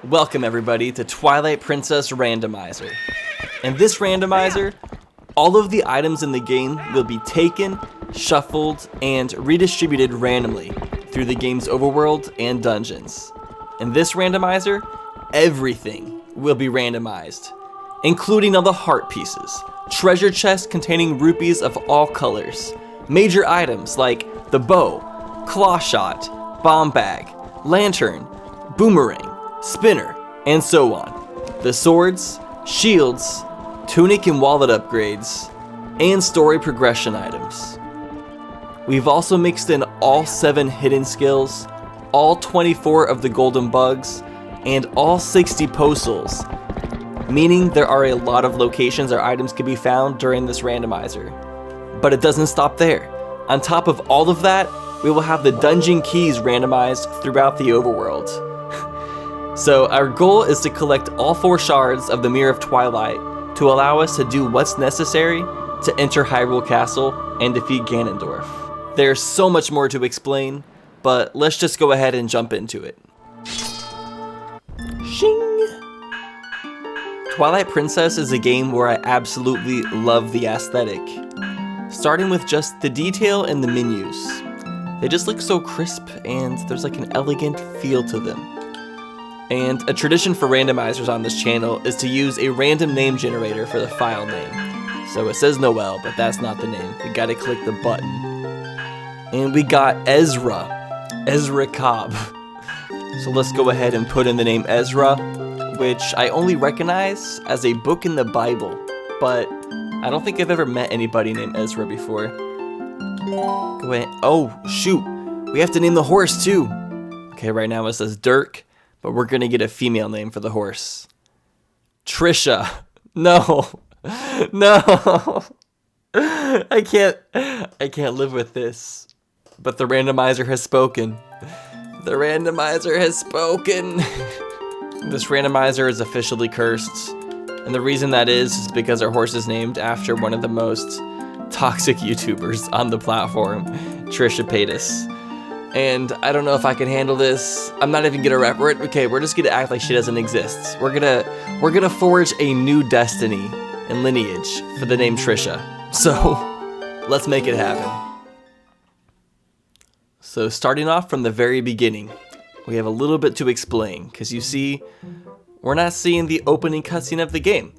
Welcome everybody to Twilight Princess Randomizer. In this randomizer, all of the items in the game will be taken, shuffled, and redistributed randomly through the game's overworld and dungeons. In this randomizer, everything will be randomized, including all the heart pieces, treasure chests containing rupees of all colors, major items like the bow, clawshot, bomb bag, lantern, boomerang, spinner, and so on. The swords, shields, tunic and wallet upgrades, and story progression items. We've also mixed in all 7 hidden skills, all 24 of the golden bugs, and all 60 postals, meaning there are a lot of locations or items can be found during this randomizer. But it doesn't stop there. On top of all of that, we will have the dungeon keys randomized throughout the overworld. So our goal is to collect all 4 shards of the Mirror of Twilight to allow us to do what's necessary to enter Hyrule Castle and defeat Ganondorf. There's so much more to explain, but let's just go ahead and jump into it. Shing! Twilight Princess is a game where I absolutely love the aesthetic. Starting with just the detail in the menus. They just look so crisp and there's like an elegant feel to them. And a tradition for randomizers on this channel is to use a random name generator for the file name. So it says Noel, but that's not the name. We gotta click the button. And we got Ezra Cobb. So let's go ahead and put in the name Ezra, which I only recognize as a book in the Bible, but I don't think I've ever met anybody named Ezra before. Go ahead. Oh, shoot. We have to name the horse too. Okay, right now it says Dirk. But we're gonna get a female name for the horse. Trisha. No. No. I can't live with this. But the randomizer has spoken. The randomizer has spoken. This randomizer is officially cursed. And the reason that is because our horse is named after one of the most toxic YouTubers on the platform, Trisha Paytas. And I don't know if I can handle this. I'm not even gonna rep it. Okay, we're just gonna act like she doesn't exist. We're gonna forge a new destiny and lineage for the name Trisha. So let's make it happen. So starting off from the very beginning, we have a little bit to explain, because you see, we're not seeing the opening cutscene of the game.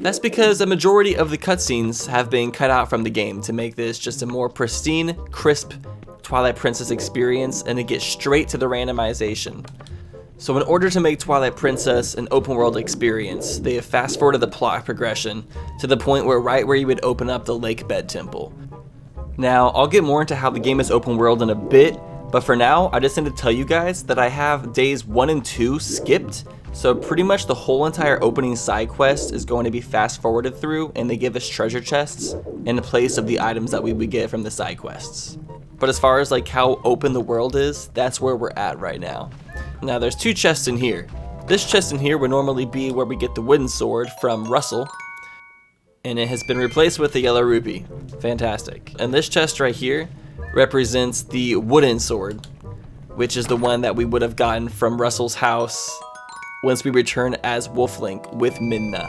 That's because a majority of the cutscenes have been cut out from the game to make this just a more pristine, crisp Twilight Princess experience and to get straight to the randomization. So in order to make Twilight Princess an open world experience, they have fast forwarded the plot progression to the point where right where you would open up the Lake Bed Temple. Now, I'll get more into how the game is open world in a bit, but for now, I just need to tell you guys that I have days 1 and 2 skipped, so pretty much the whole entire opening side quest is going to be fast forwarded through, and they give us treasure chests in place of the items that we would get from the side quests. But as far as like how open the world is, that's where we're at right now. Now there's 2 chests in here. This chest in here would normally be where we get the wooden sword from Russell, and it has been replaced with the yellow rupee. Fantastic. And this chest right here represents the wooden sword, which is the one that we would have gotten from Russell's house once we return as Wolflink with Midna.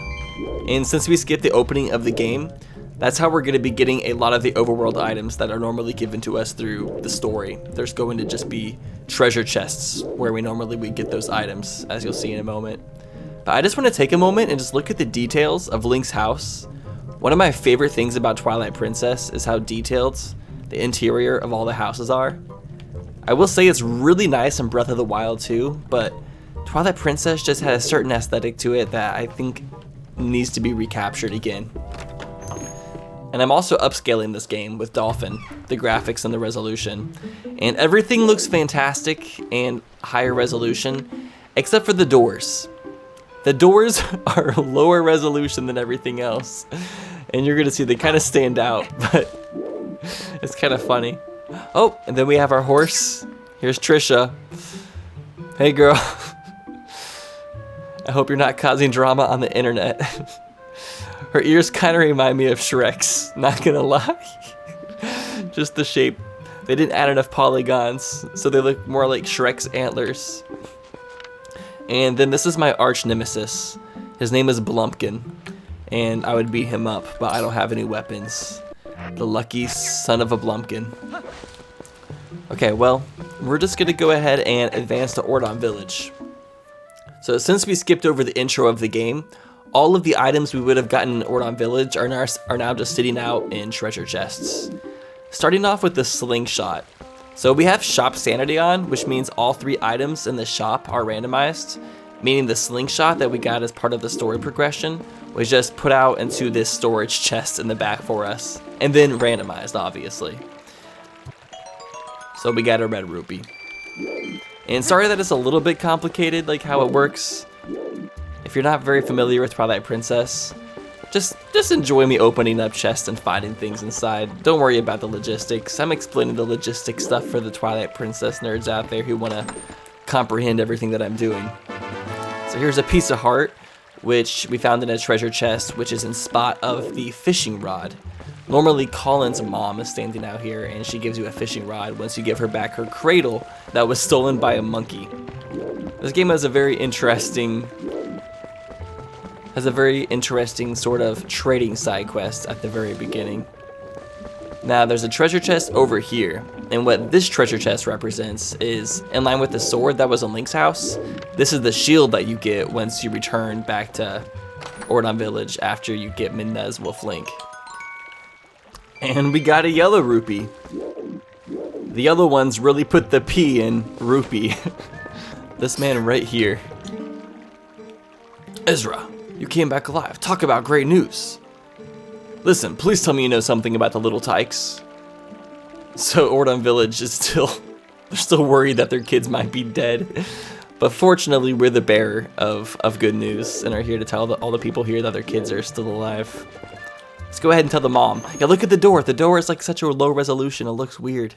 And since we skipped the opening of the game, that's how we're going to be getting a lot of the overworld items that are normally given to us through the story. There's going to just be treasure chests where we normally would get those items, as you'll see in a moment. But I just want to take a moment and just look at the details of Link's house. One of my favorite things about Twilight Princess is how detailed the interior of all the houses are. I will say it's really nice in Breath of the Wild too, but Twilight Princess just had a certain aesthetic to it that I think needs to be recaptured again. And I'm also upscaling this game with Dolphin, the graphics and the resolution. And everything looks fantastic and higher resolution, except for the doors. The doors are lower resolution than everything else. And you're gonna see they kind of stand out, but it's kind of funny. Oh, and then we have our horse. Here's Trisha. Hey girl. I hope you're not causing drama on the internet. Her ears kind of remind me of Shrek's, not gonna lie. Just the shape. They didn't add enough polygons, so they look more like Shrek's antlers. And then this is my arch nemesis. His name is Blumpkin, and I would beat him up, but I don't have any weapons. The lucky son of a Blumpkin. Okay, well, we're just gonna go ahead and advance to Ordon Village. So since we skipped over the intro of the game, all of the items we would have gotten in Ordon Village are now just sitting out in treasure chests. Starting off with the slingshot. So we have shop sanity on, which means all 3 items in the shop are randomized, meaning the slingshot that we got as part of the story progression was just put out into this storage chest in the back for us, and then randomized, obviously. So we got a red rupee. And sorry that it's a little bit complicated, like how it works. If you're not very familiar with Twilight Princess, just enjoy me opening up chests and finding things inside. Don't worry about the logistics. I'm explaining the logistic stuff for the Twilight Princess nerds out there who want to comprehend everything that I'm doing. So here's a piece of heart, which we found in a treasure chest, which is in spot of the fishing rod. Normally Colin's mom is standing out here, and she gives you a fishing rod once you give her back her cradle that was stolen by a monkey. This game has a very interesting sort of trading side quest at the very beginning. Now there's a treasure chest over here, and what this treasure chest represents is, in line with the sword that was in Link's house, this is the shield that you get once you return back to Ordon Village after you get Midna's Wolf Link. And we got a yellow rupee. The yellow ones really put the P in rupee. This man right here. Ezra, you came back alive. Talk about great news. Listen, please tell me you know something about the little tykes. So Ordon Village is they're still worried that their kids might be dead. But fortunately, we're the bearer of good news and are here to tell all the people here that their kids are still alive. Let's go ahead and tell the mom. Yeah, look at the door. The door is like such a low resolution. It looks weird.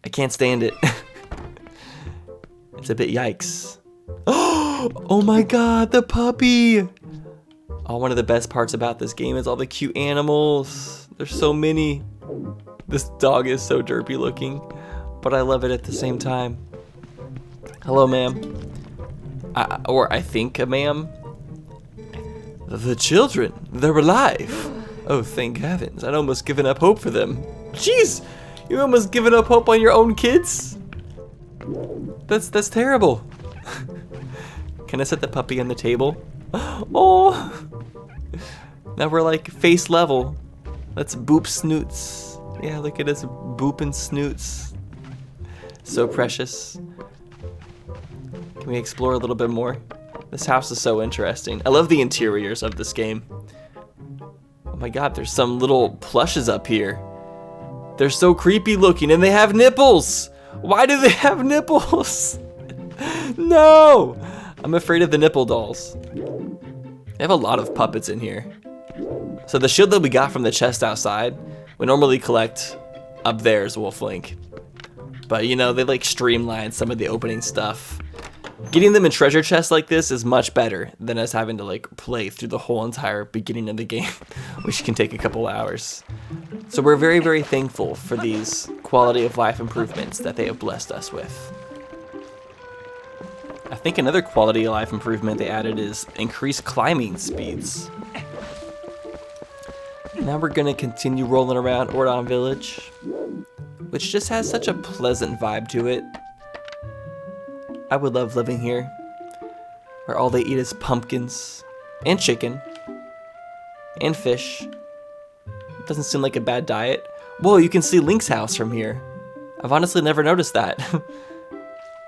I can't stand it. It's a bit yikes. Oh my god, the puppy! Oh, one of the best parts about this game is all the cute animals. There's so many. This dog is so derpy looking, but I love it at the same time. Hello, ma'am. Or I think a ma'am. The children, they're alive. Oh, thank heavens. I'd almost given up hope for them. Jeez, you almost given up hope on your own kids? That's terrible. Can I set the puppy on the table? Oh! Now we're like face level. Let's boop snoots. Yeah, look at us booping snoots. So precious. Can we explore a little bit more? This house is so interesting. I love the interiors of this game. Oh my god, there's some little plushes up here. They're so creepy looking, and they have nipples! Why do they have nipples? No! I'm afraid of the nipple dolls. They have a lot of puppets in here. So the shield that we got from the chest outside, we normally collect up there as Wolf Link. But you know, they like streamline some of the opening stuff. Getting them in treasure chests like this is much better than us having to like play through the whole entire beginning of the game, which can take a couple hours. So we're very, very thankful for these quality of life improvements that they have blessed us with. I think another quality of life improvement they added is increased climbing speeds. Now we're gonna continue rolling around Ordon Village, which just has such a pleasant vibe to it. I would love living here, where all they eat is pumpkins, and chicken, and fish. Doesn't seem like a bad diet. Whoa, you can see Link's house from here. I've honestly never noticed that.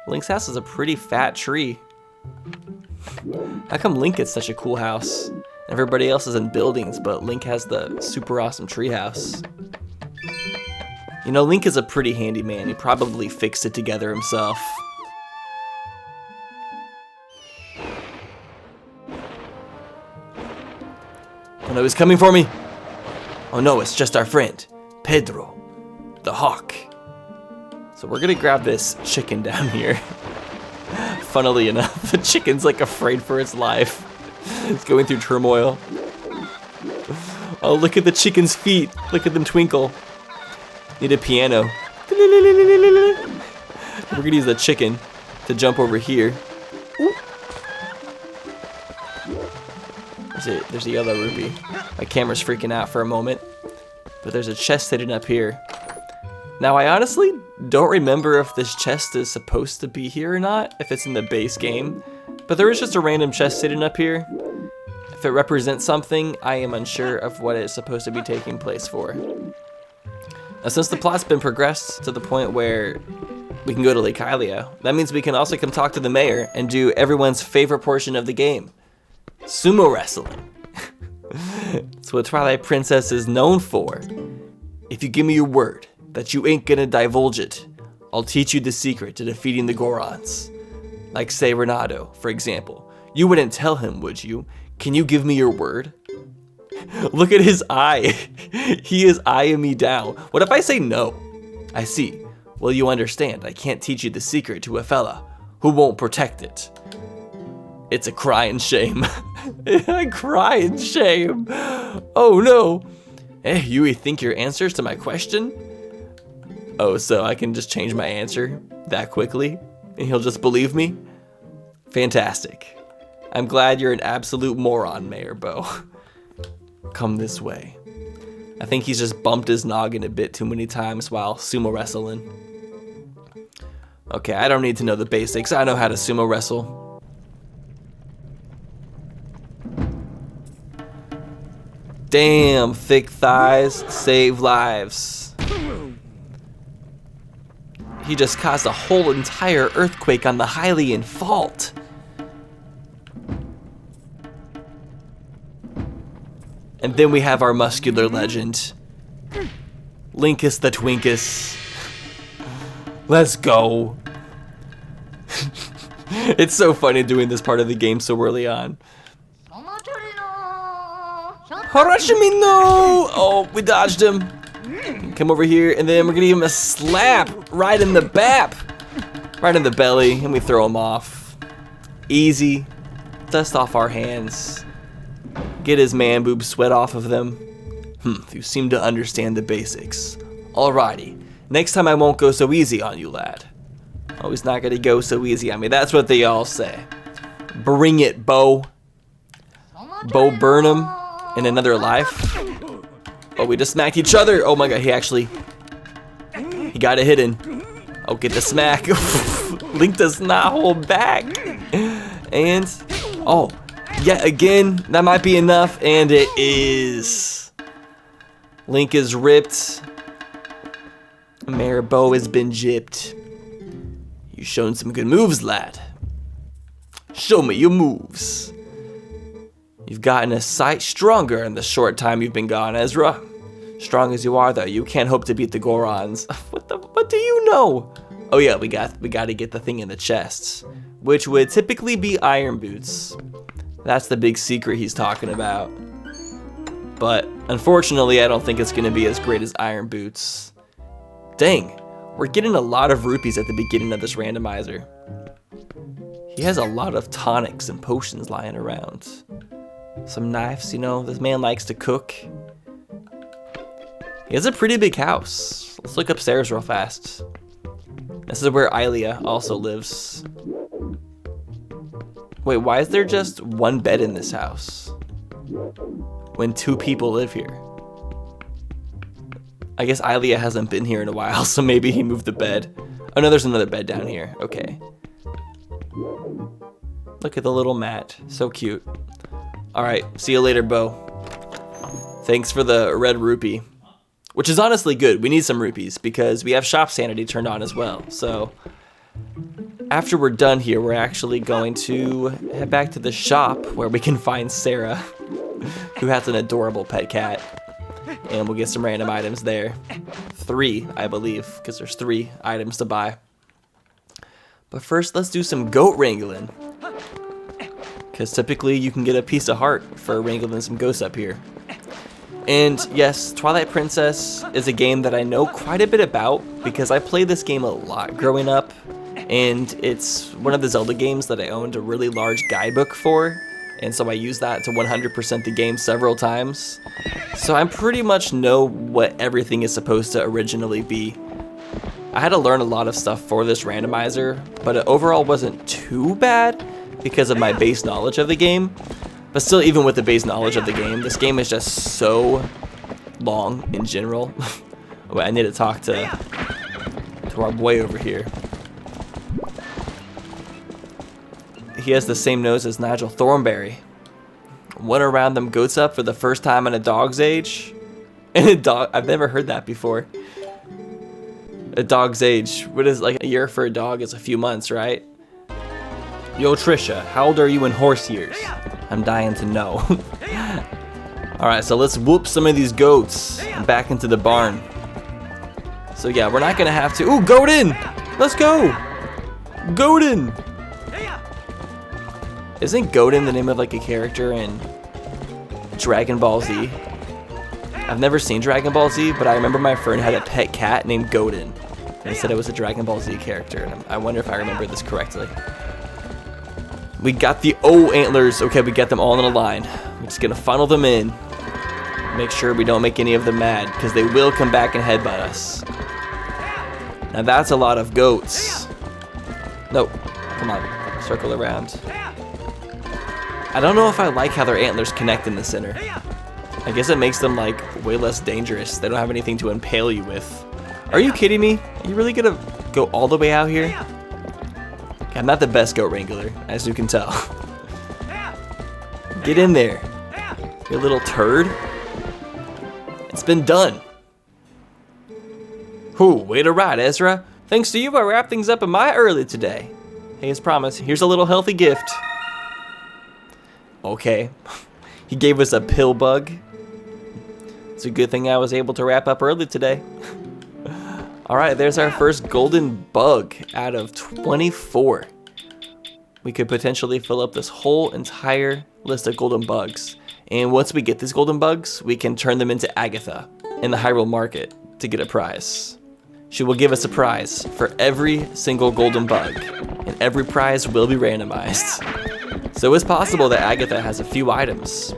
Link's house is a pretty fat tree. How come Link gets such a cool house? Everybody else is in buildings, but Link has the super awesome tree house. You know, Link is a pretty handy man. He probably fixed it together himself. Oh no, he's coming for me! Oh no, it's just our friend, Pedro, the hawk. So we're gonna grab this chicken down here. Funnily enough, the chicken's like afraid for its life. It's going through turmoil. Oh, look at the chicken's feet. Look at them twinkle. Need a piano. We're gonna use the chicken to jump over here. There's a yellow rupee. My camera's freaking out for a moment. But there's a chest hidden up here. Now, I honestly don't remember if this chest is supposed to be here or not, if it's in the base game. But there is just a random chest hidden up here. If it represents something, I am unsure of what it's supposed to be taking place for. Now, since the plot's been progressed to the point where we can go to Lake Hylia, that means we can also come talk to the mayor and do everyone's favorite portion of the game. Sumo wrestling. It's what Twilight Princess is known for. If you give me your word that you ain't gonna divulge it, I'll teach you the secret to defeating the Gorons. Like, say, Renato, for example. You wouldn't tell him, would you? Can you give me your word? Look at his eye. He is eyeing me down. What if I say no? I see. Well, you understand, I can't teach you the secret to a fella who won't protect it. It's a crying shame. A crying shame. Oh no. Hey, you think your answers to my question? Oh, so I can just change my answer that quickly and he'll just believe me? Fantastic. I'm glad you're an absolute moron, Mayor Bo. Come this way. I think he's just bumped his noggin a bit too many times while sumo wrestling. Okay, I don't need to know the basics. I know how to sumo wrestle. Damn, thick thighs save lives. He just caused a whole entire earthquake on the Hylian fault. And then we have our muscular legend, Linkus the Twinkus. Let's go. It's so funny doing this part of the game so early on. Harashimino! Oh, we dodged him. Come over here, and then we're gonna give him a slap right in the bap, right in the belly, and we throw him off. Easy. Dust off our hands. Get his man boob sweat off of them. You seem to understand the basics. Alrighty, next time I won't go so easy on you, lad. Oh, he's not gonna go so easy on me. That's what they all say. Bring it, Bo. Bo Burnham in another life. Oh, we just smacked each other. Oh my god, he got it hidden. Oh, get the smack. Link does not hold back. And, oh, yet again, that might be enough, and it is. Link is ripped. Mayor Bo has been gypped. You've shown some good moves, lad. Show me your moves. You've gotten a sight stronger in the short time you've been gone, Ezra. Strong as you are, though, you can't hope to beat the Gorons. What do you know? Oh yeah, we got to get the thing in the chest, which would typically be iron boots. That's the big secret he's talking about. But unfortunately, I don't think it's gonna be as great as iron boots. Dang, we're getting a lot of rupees at the beginning of this randomizer. He has a lot of tonics and potions lying around. Some knives, you know, this man likes to cook. He has a pretty big house. Let's look upstairs real fast. This is where Hylia also lives. Wait, why is there just one bed in this house when 2 people live here? I guess Hylia hasn't been here in a while, so maybe he moved the bed. Oh no, there's another bed down here. Okay. Look at the little mat. So cute. Alright, see you later, Bo. Thanks for the red rupee. Which is honestly good. We need some rupees because we have shop sanity turned on as well. So after we're done here, we're actually going to head back to the shop where we can find Sarah, who has an adorable pet cat. And we'll get some random items there. 3, I believe, because there's 3 items to buy. But first, let's do some goat wrangling. Because typically you can get a piece of heart for wrangling some ghosts up here. And yes, Twilight Princess is a game that I know quite a bit about because I played this game a lot growing up, and it's one of the Zelda games that I owned a really large guidebook for, and so I used that to 100% the game several times. So I pretty much know what everything is supposed to originally be. I had to learn a lot of stuff for this randomizer, but it overall wasn't too bad because of my base knowledge of the game. But still, even with the base knowledge of the game, this game is just so long in general. Wait, I need to talk to our boy over here. He has the same nose as Nigel Thornberry. Went around them goats up for the first time in a dog's age. And a dog, I've never heard that before. A dog's age. What is like a year for a dog is a few months, right? Yo, Trisha, how old are you in horse years? I'm dying to know. Alright, so let's whoop some of these goats and back into the barn. So yeah, we're not gonna have to. Ooh, Godin! Let's go! Godin! Isn't Godin the name of like a character in Dragon Ball Z? I've never seen Dragon Ball Z, but I remember my friend had a pet cat named Godin. And he said it was a Dragon Ball Z character, and I wonder if I remember this correctly. We got the O antlers. Okay, we got them all in a line. We're just gonna funnel them in. Make sure we don't make any of them mad, because they will come back and headbutt us. Now that's a lot of goats. No, come on, circle around. I don't know if I like how their antlers connect in the center. I guess it makes them like way less dangerous. They don't have anything to impale you with. Are you kidding me? Are you really gonna go all the way out here? Okay, I'm not the best goat wrangler, as you can tell. Get in there, you little turd. It's been done. Whew, way to ride, Ezra. Thanks to you, I wrapped things up in my early today. Hey, as promised, here's a little healthy gift. Okay, he gave us a pill bug. It's a good thing I was able to wrap up early today. Alright, there's our first golden bug out of 24. We could potentially fill up this whole entire list of golden bugs. And once we get these golden bugs, we can turn them into Agatha in the Hyrule Market to get a prize. She will give us a prize for every single golden bug, and every prize will be randomized. So it's possible that Agatha has a few items.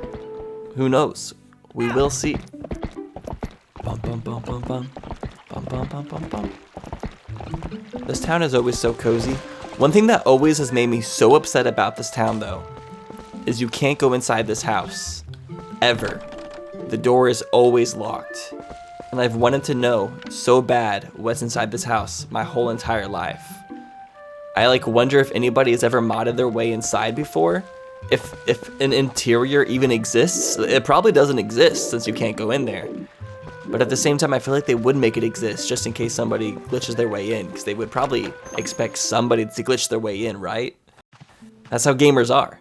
Who knows? We will see. Bum, bum, bum, bum, bum. Bum, bum, bum, bum, bum. This town is always so cozy. One thing that always has made me so upset about this town, though, is you can't go inside this house. Ever. The door is always locked. And I've wanted to know so bad what's inside this house my whole entire life. I like wonder if anybody has ever modded their way inside before. If an interior even exists. It probably doesn't exist since you can't go in there. But at the same time, I feel like they would make it exist just in case somebody glitches their way in, because they would probably expect somebody to glitch their way in, right? That's how gamers are.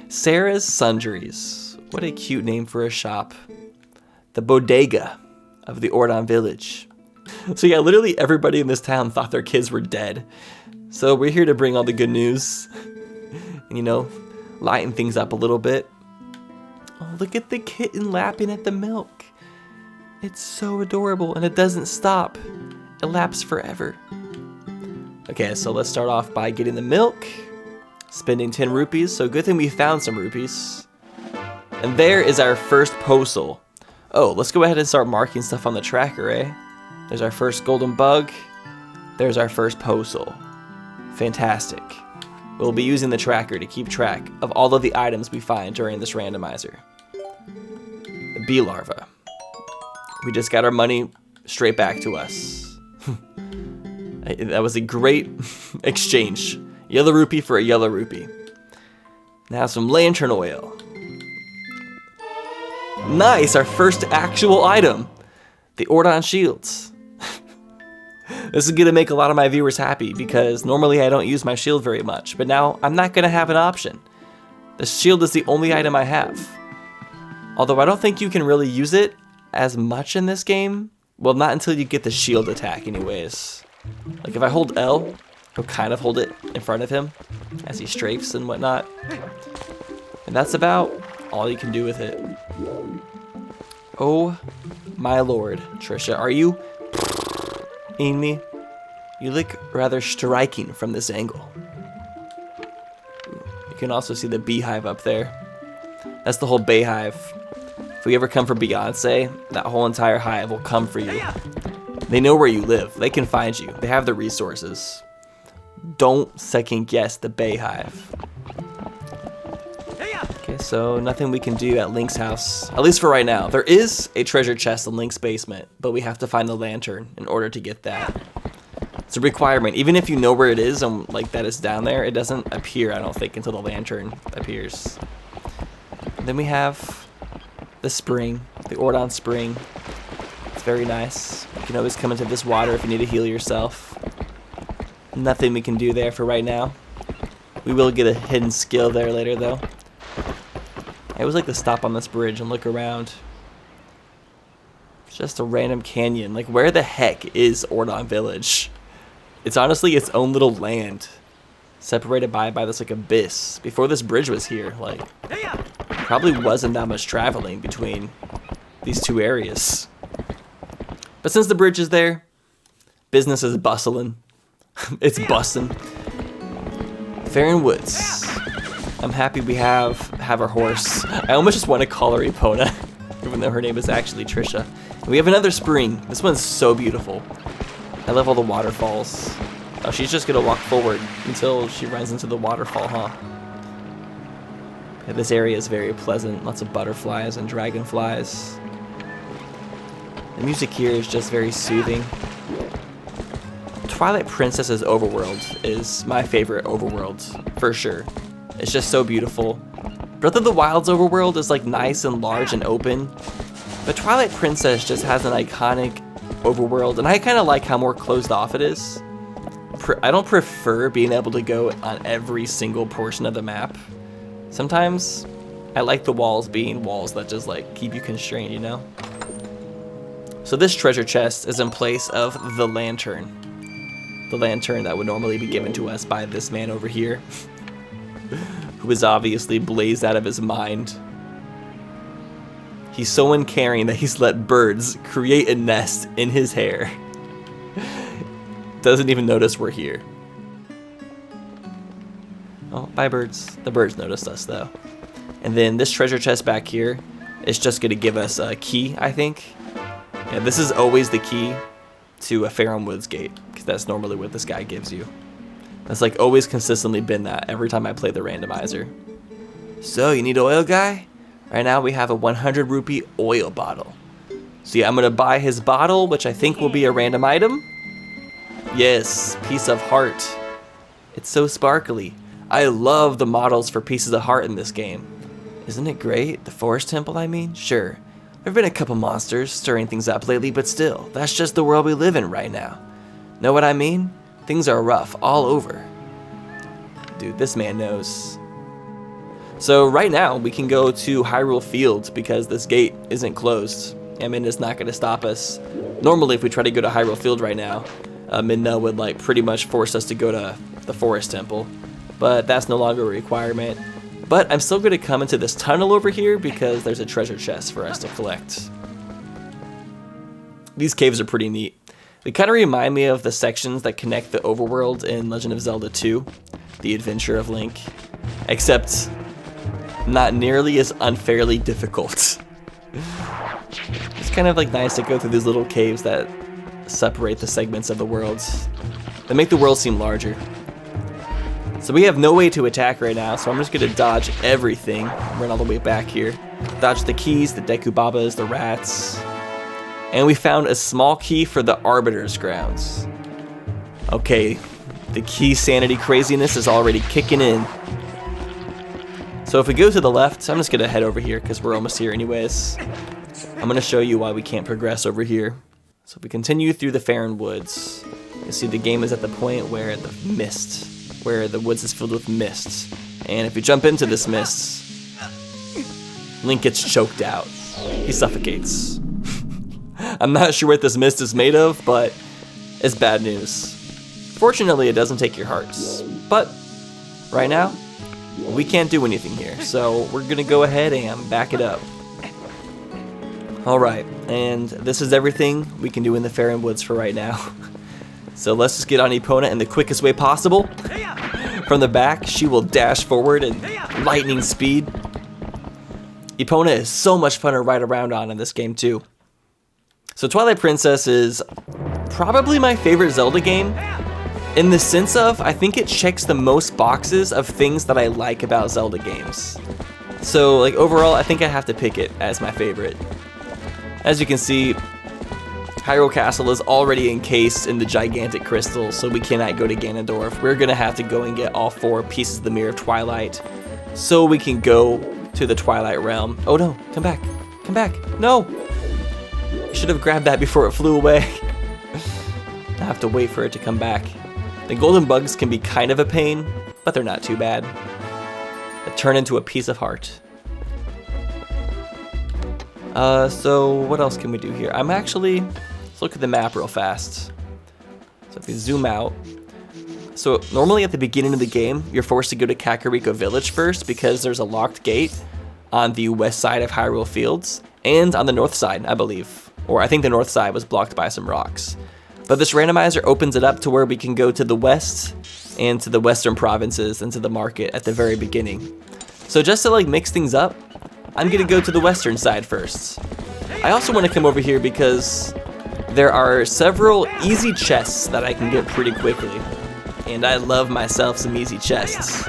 Sarah's Sundries. What a cute name for a shop. The bodega of the Ordon Village. So yeah, literally everybody in this town thought their kids were dead. So we're here to bring all the good news. You know, lighten things up a little bit. Oh, look at the kitten lapping at the milk. It's so adorable, and it doesn't stop. It laps forever. Okay, so let's start off by getting the milk, spending 10 rupees. So good thing we found some rupees. And there is our first postal. Oh, let's go ahead and start marking stuff on the tracker, eh? There's our first golden bug. There's our first postal. Fantastic. We'll be using the tracker to keep track of all of the items we find during this randomizer. The bee larva. We just got our money straight back to us. That was a great exchange. Yellow rupee for a yellow rupee. Now some lantern oil. Nice, our first actual item. The Ordon shields. This is gonna make a lot of my viewers happy because normally I don't use my shield very much, but now I'm not gonna have an option. The shield is the only item I have. Although I don't think you can really use it as much in this game. Well, not until you get the shield attack anyways. Like if I hold L, he'll kind of hold it in front of him as he strafes and whatnot. And that's about all you can do with it. Oh my lord, Trisha, are you in me? You look rather striking from this angle. You can also see the beehive up there. That's the whole bayhive. If we ever come for Beyonce, that whole entire hive will come for you. They know where you live. They can find you. They have the resources. Don't second guess the bayhive. Okay, Okay, so nothing we can do at Link's house, at least for right now. There is a treasure chest in Link's basement, but we have to find the lantern in order to get that. It's a requirement. Even if you know where it is and like that it's down there, it doesn't appear, I don't think, until the lantern appears. And then we have the spring, the Ordon spring. It's very nice. You can always come into this water if you need to heal yourself. Nothing we can do there for right now. We will get a hidden skill there later, though. I always like to stop on this bridge and look around. It's just a random canyon. Like, where the heck is Ordon Village? It's honestly its own little land, separated by this like abyss. Before this bridge was here, like, probably wasn't that much traveling between these two areas. But since the bridge is there, business is bustling. It's busting. Faron Woods. I'm happy we have our horse. I almost just want to call her Epona, even though her name is actually Trisha. And we have another spring. This one's so beautiful. I love all the waterfalls. Oh, she's just gonna walk forward until she runs into the waterfall, huh? Yeah, this area is very pleasant. Lots of butterflies and dragonflies. The music here is just very soothing. Twilight Princess's overworld is my favorite overworld, for sure. It's just so beautiful. Breath of the Wild's overworld is like nice and large and open, but Twilight Princess just has an iconic overworld, and I kind of like how more closed off it is. I don't prefer being able to go on every single portion of the map. Sometimes I like the walls being walls that just like keep you constrained, you know? So this treasure chest is in place of the lantern. The lantern that would normally be given to us by this man over here, who is obviously blazed out of his mind. He's so uncaring that he's let birds create a nest in his hair. Doesn't even notice we're here. Oh, bye birds. The birds noticed us though. And then this treasure chest back here is just gonna give us a key, I think. Yeah, this is always the key to a Faron Woods gate, because that's normally what this guy gives you. That's like always consistently been that every time I play the randomizer. So, you need oil, guy? Right now we have a 100 rupee oil bottle. So yeah, I'm gonna buy his bottle, which I think will be a random item. Yes, piece of heart. It's so sparkly. I love the models for pieces of heart in this game. Isn't it great? The forest temple, I mean? Sure. There've been a couple monsters stirring things up lately, but still, that's just the world we live in right now. Know what I mean? Things are rough all over. Dude, this man knows. So right now, we can go to Hyrule Field because this gate isn't closed. And Midna's not going to stop us. Normally, if we try to go to Hyrule Field right now, Midna would like pretty much force us to go to the forest temple. But that's no longer a requirement. But I'm still going to come into this tunnel over here because there's a treasure chest for us to collect. These caves are pretty neat. They kind of remind me of the sections that connect the overworld in Legend of Zelda 2, The Adventure of Link, except not nearly as unfairly difficult. It's kind of like nice to go through these little caves that separate the segments of the worlds. They make the world seem larger. So we have no way to attack right now, so I'm just going to dodge everything. Run all the way back here. Dodge the keys, the Deku Babas, the rats. And we found a small key for the Arbiter's Grounds. Okay, the key sanity craziness is already kicking in. So if we go to the left, I'm just going to head over here because we're almost here anyways. I'm going to show you why we can't progress over here. So if we continue through the Faron Woods, you see the game is at the point where the woods is filled with mist. And if you jump into this mist, Link gets choked out. He suffocates. I'm not sure what this mist is made of, but it's bad news. Fortunately, it doesn't take your hearts. But right now, we can't do anything here. So we're going to go ahead and back it up. Alright, and this is everything we can do in the Faron Woods for right now. So let's just get on Epona in the quickest way possible. From the back, she will dash forward at lightning speed. Epona is so much fun to ride around on in this game too. So Twilight Princess is probably my favorite Zelda game, in the sense of I think it checks the most boxes of things that I like about Zelda games. So like overall, I think I have to pick it as my favorite. As you can see, Hyrule Castle is already encased in the gigantic crystal, so we cannot go to Ganondorf. We're gonna have to go and get all 4 pieces of the Mirror of Twilight so we can go to the Twilight Realm. Oh no, come back, come back, no! I should have grabbed that before it flew away. I have to wait for it to come back. The golden bugs can be kind of a pain, but they're not too bad. They turn into a piece of heart. So what else can we do here? Let's look at the map real fast. So if we zoom out, so normally at the beginning of the game, you're forced to go to Kakariko Village first because there's a locked gate on the west side of Hyrule Fields and on the north side, I believe. Or I think the north side was blocked by some rocks. But this randomizer opens it up to where we can go to the west and to the western provinces and to the market at the very beginning. So just to like mix things up, I'm gonna go to the western side first. I also want to come over here because there are several easy chests that I can get pretty quickly. And I love myself some easy chests.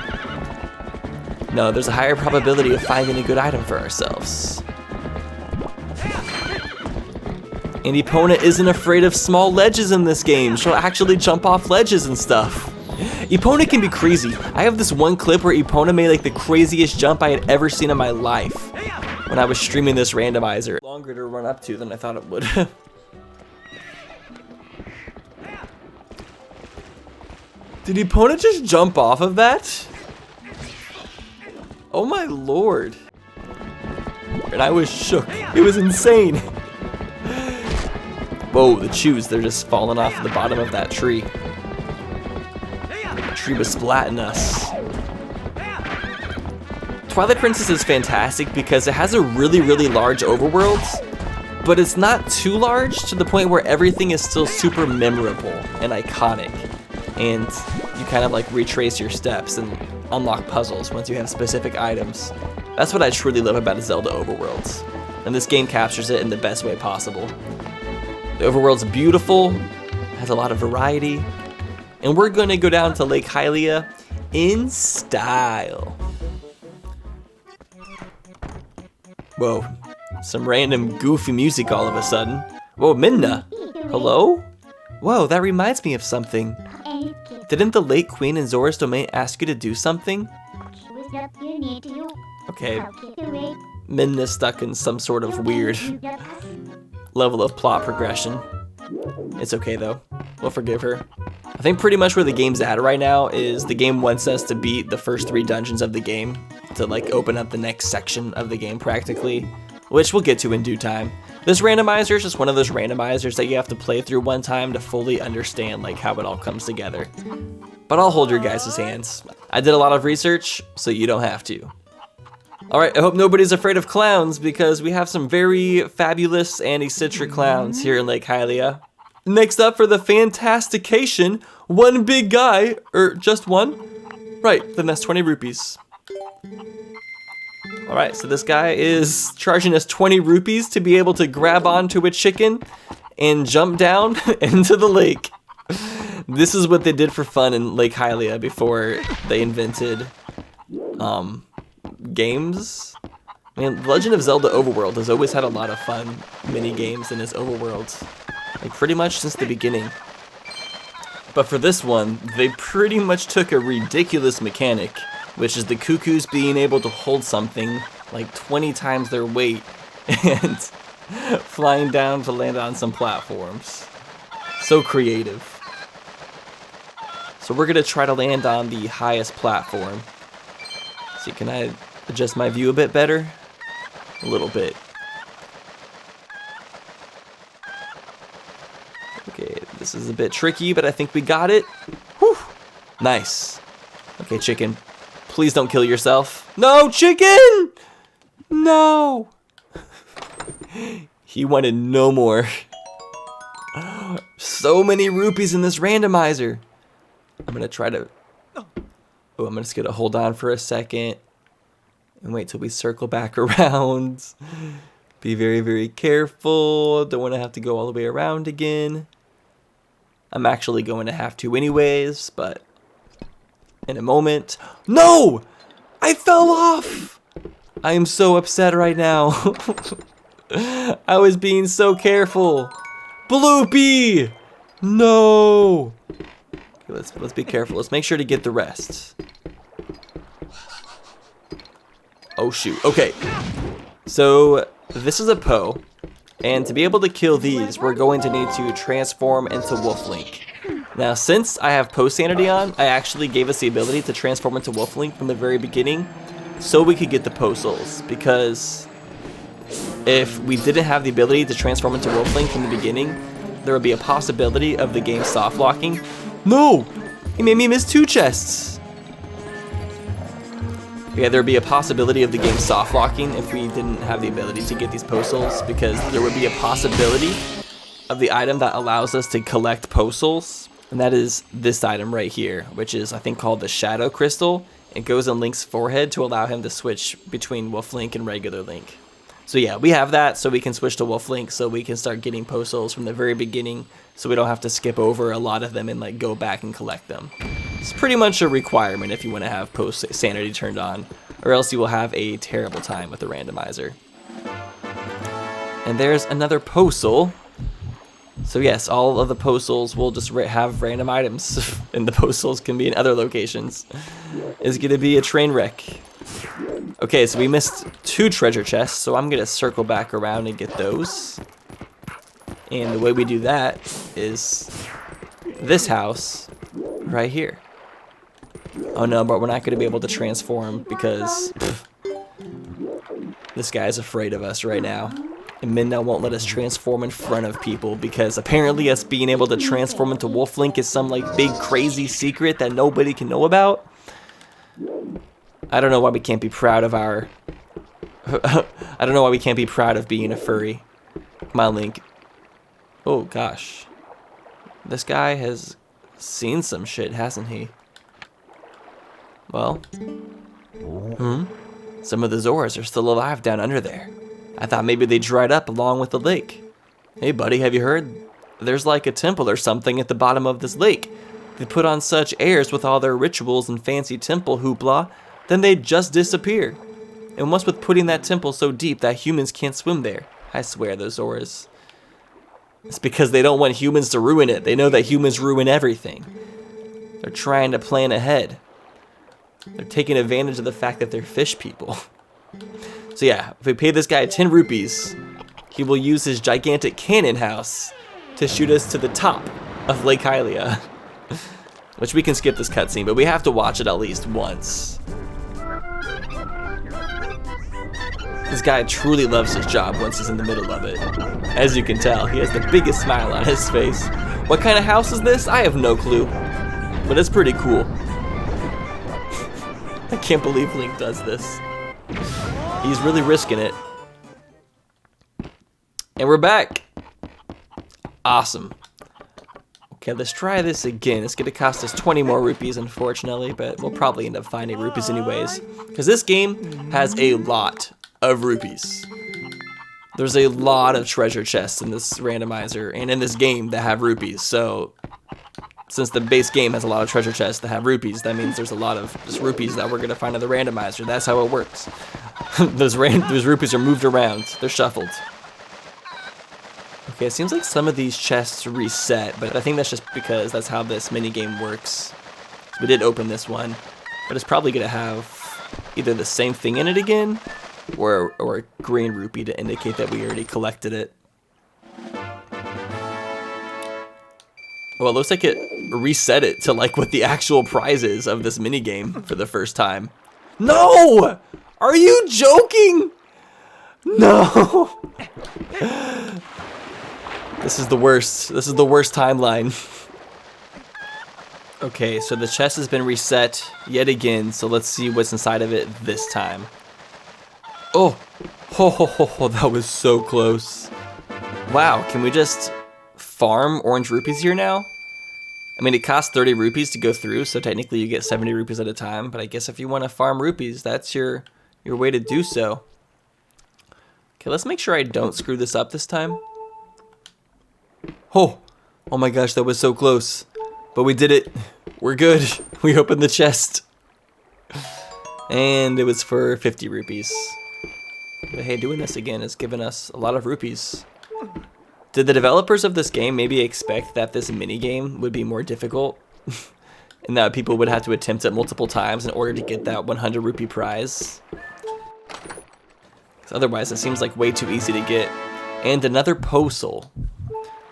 No, there's a higher probability of finding a good item for ourselves. And Epona isn't afraid of small ledges in this game. She'll actually jump off ledges and stuff. Epona can be crazy. I have this one clip where Epona made like the craziest jump I had ever seen in my life when I was streaming this randomizer. Longer to run up to than I thought it would. Did Epona just jump off of that? Oh my lord. And I was shook. It was insane. Whoa, the chews, they're just falling off the bottom of that tree. The tree was splatting us. Twilight Princess is fantastic because it has a really, really large overworld, but it's not too large to the point where everything is still super memorable and iconic. And you kind of like retrace your steps and unlock puzzles once you have specific items. That's what I truly love about Zelda overworlds. And this game captures it in the best way possible. The overworld's beautiful, has a lot of variety, and we're gonna go down to Lake Hylia in style. Whoa, some random goofy music all of a sudden. Whoa, Midna, hello? Whoa, that reminds me of something. Didn't the Lake Queen in Zora's Domain ask you to do something? Okay, Midna's stuck in some sort of weird level of plot progression. It's okay though, we'll forgive her. I think pretty much where the game's at right now is the game wants us to beat the first 3 dungeons of the game to like open up the next section of the game practically, which we'll get to in due time. This randomizer is just one of those randomizers that you have to play through one time to fully understand like how it all comes together. But I'll hold your guys' hands. I did a lot of research, so you don't have to. Alright, I hope nobody's afraid of clowns because we have some very fabulous and eccentric clowns here in Lake Hylia. Next up for the Fantastication, one big guy, or just one? Right, then that's 20 rupees. Alright, so this guy is charging us 20 rupees to be able to grab onto a chicken and jump down into the lake. This is what they did for fun in Lake Hylia before they invented games. Man, The Legend of Zelda Overworld has always had a lot of fun mini games in its overworlds, like pretty much since the beginning. But for this one, they pretty much took a ridiculous mechanic, which is the cuckoos being able to hold something like 20 times their weight and flying down to land on some platforms. So creative. So we're gonna try to land on the highest platform. See, can I adjust my view a bit better? A little bit. Okay, this is a bit tricky, but I think we got it. Whew. Nice. Okay, chicken. Please don't kill yourself. No, chicken! No! He wanted no more. So many rupees in this randomizer. I'm gonna try to... Oh, I'm just gonna hold on for a second and wait till we circle back around. Be very, very careful. Don't want to have to go all the way around again. I'm actually going to have to anyways, but in a moment. No! I fell off! I am so upset right now. I was being so careful. Bloopy! No! Okay, let's be careful. Let's make sure to get the rest. Oh shoot. Okay. So this is a Poe. And to be able to kill these, we're going to need to transform into Wolf Link. Now, since I have Poe Sanity on, I actually gave us the ability to transform into Wolf Link from the very beginning so we could get the Poe Souls. Because if we didn't have the ability to transform into Wolf Link from the beginning, there would be a possibility of the game soft locking. No! He made me miss 2 chests! Yeah, there would be a possibility of the game soft locking if we didn't have the ability to get these Poe Souls, because there would be a possibility of the item that allows us to collect Poe Souls, and that is this item right here, which is I think called the Shadow Crystal. It goes on Link's forehead to allow him to switch between Wolf Link and regular Link. So yeah, we have that so we can switch to Wolf Link so we can start getting Poe Souls from the very beginning so we don't have to skip over a lot of them and like go back and collect them. It's pretty much a requirement if you want to have Poe Sanity turned on, or else you will have a terrible time with the randomizer. And there's another Poe Soul. So yes, all of the Poe Souls will just have random items, and the Poe Souls can be in other locations. It's going to be a train wreck. Okay, so we missed 2 treasure chests, so I'm going to circle back around and get those. And the way we do that is this house right here. Oh no, but we're not going to be able to transform because this guy's afraid of us right now. And Midna won't let us transform in front of people because apparently us being able to transform into Wolf Link is some like big crazy secret that nobody can know about. I don't know why we can't be proud of our... I don't know why we can't be proud of being a furry. Come on, Link. Oh gosh. This guy has seen some shit, hasn't he? Well, some of the Zoras are still alive down under there. I thought maybe they dried up along with the lake. Hey buddy, have you heard? There's like a temple or something at the bottom of this lake. They put on such airs with all their rituals and fancy temple hoopla, then they just disappear. And what's with putting that temple so deep that humans can't swim there? I swear those Zoras. It's because they don't want humans to ruin it. They know that humans ruin everything. They're trying to plan ahead. They're taking advantage of the fact that they're fish people. So yeah, if we pay this guy 10 rupees, he will use his gigantic cannon house to shoot us to the top of Lake Hylia. Which we can skip this cutscene, but we have to watch it at least once. This guy truly loves his job once he's in the middle of it. As you can tell, he has the biggest smile on his face. What kind of house is this? I have no clue. But it's pretty cool. I can't believe Link does this. He's really risking it. And we're back. Awesome. Okay, let's try this again. It's going to cost us 20 more rupees, unfortunately, but we'll probably end up finding rupees anyways. Because this game has a lot of rupees. There's a lot of treasure chests in this randomizer and in this game that have rupees. So since the base game has a lot of treasure chests that have rupees, that means there's a lot of just rupees that we're going to find in the randomizer. That's how it works. those rupees are moved around. They're shuffled. Okay, it seems like some of these chests reset, but I think that's just because that's how this minigame works. We did open this one, but it's probably going to have either the same thing in it again, or a green rupee to indicate that we already collected it. Well, it looks like it reset it to like what the actual prize is of this minigame for the first time. No! Are you joking? No! This is the worst. This is the worst timeline. Okay, so the chest has been reset yet again, so let's see what's inside of it this time. Oh, that was so close. Wow, can we just farm orange rupees here now? I mean, it costs 30 rupees to go through, so technically you get 70 rupees at a time, but I guess if you want to farm rupees, that's your way to do so. Okay, let's make sure I don't screw this up this time. Oh my gosh, that was so close. But we did it. We're good. We opened the chest. And it was for 50 rupees. But hey, doing this again has given us a lot of rupees. Did the developers of this game maybe expect that this minigame would be more difficult? And that people would have to attempt it multiple times in order to get that 100 rupee prize? 'Cause otherwise, it seems like way too easy to get. And another postal.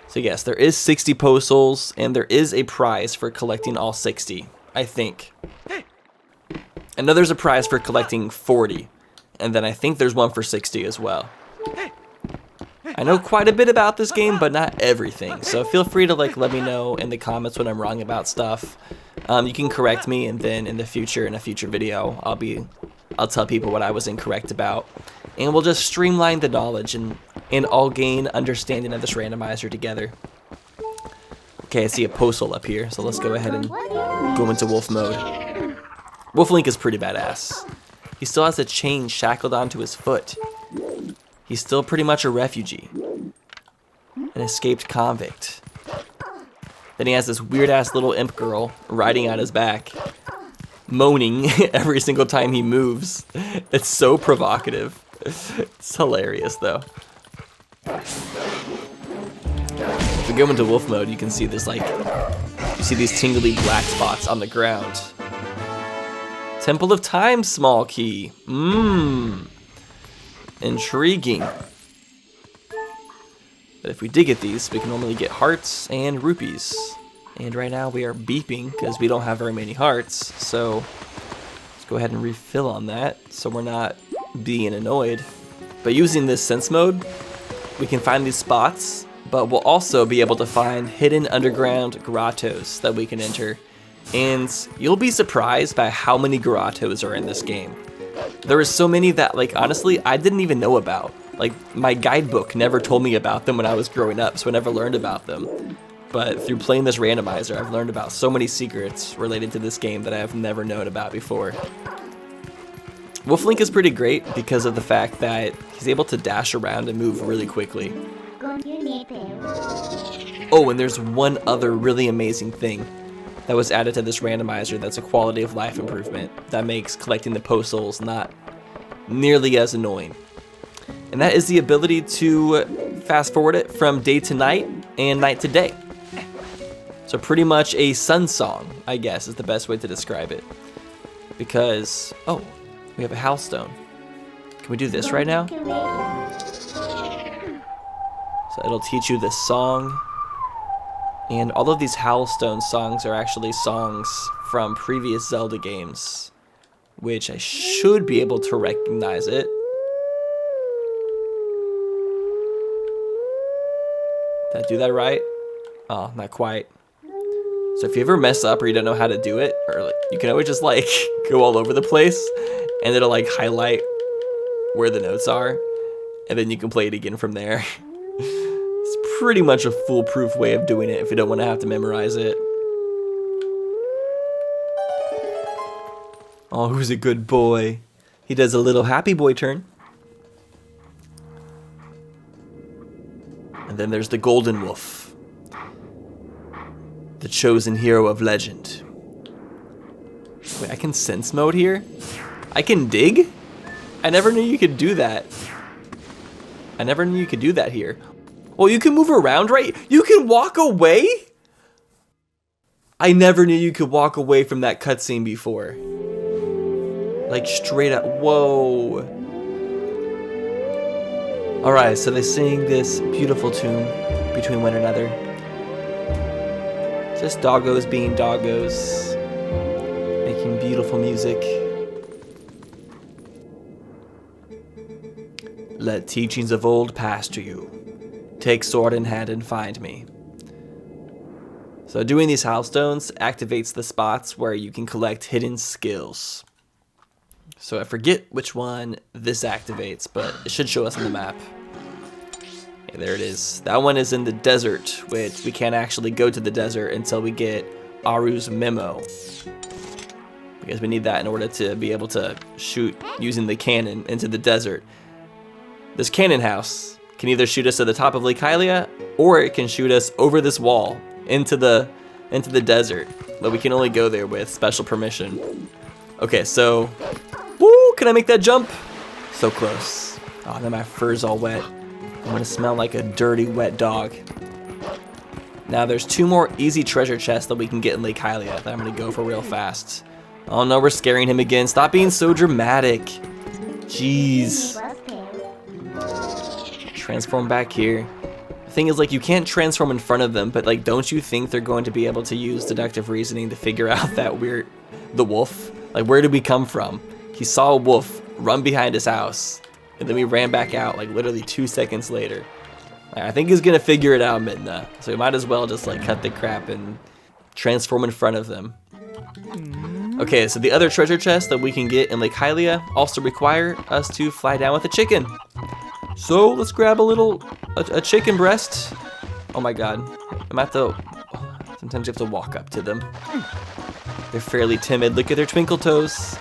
So yes, there is 60 postals, and there is a prize for collecting all 60, I think. I know there's a prize for collecting 40, and then I think there's one for 60 as well. I know quite a bit about this game, but not everything, so feel free to like let me know in the comments when I'm wrong about stuff. You can correct me, and then in the future, in a future video, I'll tell people what I was incorrect about, and we'll just streamline the knowledge and all gain understanding of this randomizer together. Okay, I see a postal up here, so let's go ahead and go into wolf mode. Wolf Link is pretty badass. He still has a chain shackled onto his foot. He's still pretty much a refugee, an escaped convict. Then he has this weird-ass little imp girl riding on his back, moaning every single time he moves. It's so provocative. It's hilarious, though. If we go into wolf mode, you can see this, like, you see these tingly black spots on the ground. Temple of Time small key. Intriguing. But if we dig at these, we can normally get hearts and rupees. And right now we are beeping because we don't have very many hearts. So let's go ahead and refill on that so we're not being annoyed. But using this sense mode, we can find these spots, but we'll also be able to find hidden underground grottos that we can enter. And you'll be surprised by how many grottos are in this game. There are so many that, like, honestly, I didn't even know about. Like, my guidebook never told me about them when I was growing up, so I never learned about them. But through playing this randomizer, I've learned about so many secrets related to this game that I have never known about before. Wolf Link is pretty great because of the fact that he's able to dash around and move really quickly. Oh, and there's one other really amazing thing that was added to this randomizer that's a quality of life improvement that makes collecting the postals not nearly as annoying. And that is the ability to fast forward it from day to night and night to day. So pretty much a sun song, I guess, is the best way to describe it. Because, oh, we have a house stone. Can we do this right now? So it'll teach you this song. And all of these Howlstone songs are actually songs from previous Zelda games, which I should be able to recognize it. Did I do that right? Oh, not quite. So if you ever mess up or you don't know how to do it, or like, you can always just like go all over the place, and it'll like highlight where the notes are, and then you can play it again from there. It's pretty much a foolproof way of doing it if you don't want to have to memorize it. Oh, who's a good boy? He does a little happy boy turn. And then there's the Golden Wolf, the chosen hero of legend. Wait, I can sense mode here? I can dig? I never knew you could do that. I never knew you could do that here. Well, you can move around, right? You can walk away? I never knew you could walk away from that cutscene before. Like straight up, whoa. Alright, so they sing this beautiful tune between one another. Just doggos being doggos, making beautiful music. Let teachings of old pass to you. Take sword in hand and find me. So doing these Howlstones activates the spots where you can collect hidden skills. So I forget which one this activates, but it should show us on the map. Okay, there it is. That one is in the desert, which we can't actually go to the desert until we get Aru's memo. Because we need that in order to be able to shoot using the cannon into the desert. This cannon house can either shoot us to the top of Lake Hylia, or it can shoot us over this wall into the desert. But we can only go there with special permission. Okay, so, woo, can I make that jump? So close. Oh, then my fur's all wet. I'm gonna smell like a dirty, wet dog. Now there's 2 more easy treasure chests that we can get in Lake Hylia that I'm gonna go for real fast. Oh no, we're scaring him again. Stop being so dramatic. Jeez. Transform back here. The thing is, like, you can't transform in front of them, but like, don't you think they're going to be able to use deductive reasoning to figure out that we're the wolf? Like, where did we come from? He saw a wolf run behind his house, and then we ran back out like literally 2 seconds later. I think he's gonna figure it out, Midna. So we might as well just like cut the crap and transform in front of them. Okay, so the other treasure chest that we can get in Lake Hylia also require us to fly down with a chicken. So let's grab a chicken breast. Oh my god, sometimes you have to walk up to them. They're fairly timid. Look at their twinkle toes.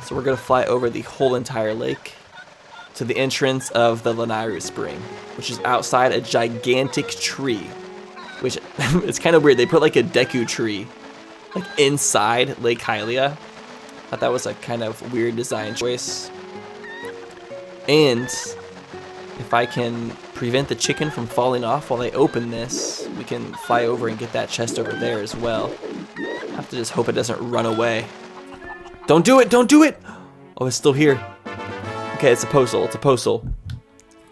So we're gonna fly over the whole entire lake to the entrance of the Lanairu Spring, which is outside a gigantic tree, which it's kind of weird. They put like a Deku tree like inside Lake Hylia. I thought that was a kind of weird design choice. And if I can prevent the chicken from falling off while I open this, we can fly over and get that chest over there as well. I have to just hope it doesn't run away. Don't do it! Don't do it! Oh, it's still here. Okay, it's a postal. It's a postal.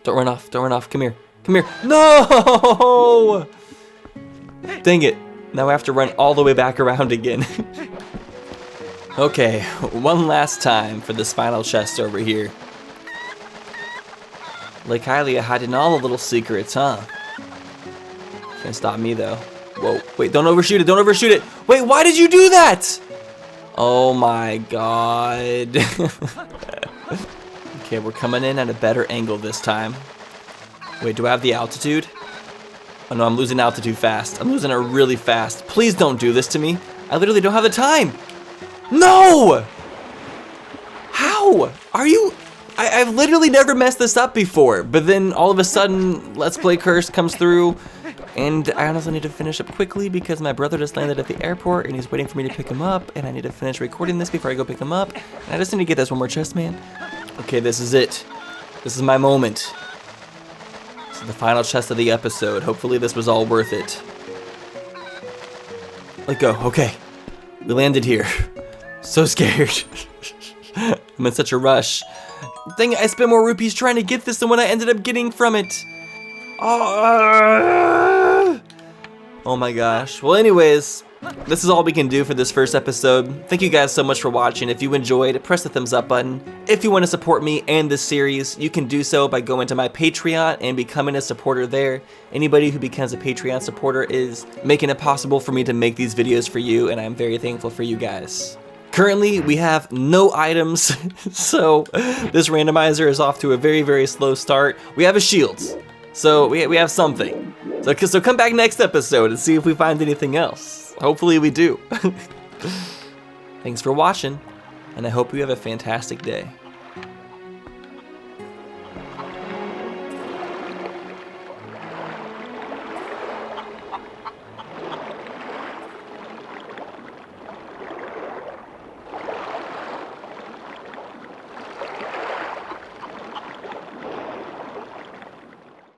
Don't run off. Don't run off. Come here. Come here. No! Dang it. Now I have to run all the way back around again. Okay, one last time for this final chest over here. Lake Hylia hiding all the little secrets, huh? Can't stop me though. Whoa, wait, don't overshoot it, don't overshoot it. Wait, why did you do that? Oh my god. Okay, we're coming in at a better angle this time. Wait, do I have the altitude? Oh no, I'm losing altitude fast. I'm losing it really fast. Please don't do this to me. I literally don't have the time. No! How? Are you... I've literally never messed this up before, but then all of a sudden, Let's Play Curse comes through, and I honestly need to finish up quickly because my brother just landed at the airport, and he's waiting for me to pick him up, and I need to finish recording this before I go pick him up, and I just need to get this one more chest, man. Okay, this is it. This is my moment. This is the final chest of the episode. Hopefully this was all worth it. Let go. Okay. We landed here. So scared. I'm in such a rush. Dang it, I spent more rupees trying to get this than what I ended up getting from it. Oh my gosh. Well, anyways, this is all we can do for this first episode. Thank you guys so much for watching. If you enjoyed, press the thumbs up button. If you want to support me and this series, you can do so by going to my Patreon and becoming a supporter there. Anybody who becomes a Patreon supporter is making it possible for me to make these videos for you, and I'm very thankful for you guys. Currently, we have no items, so this randomizer is off to a very, very slow start. We have a shield, so we have something. So come back next episode and see if we find anything else. Hopefully we do. Thanks for watching, and I hope you have a fantastic day.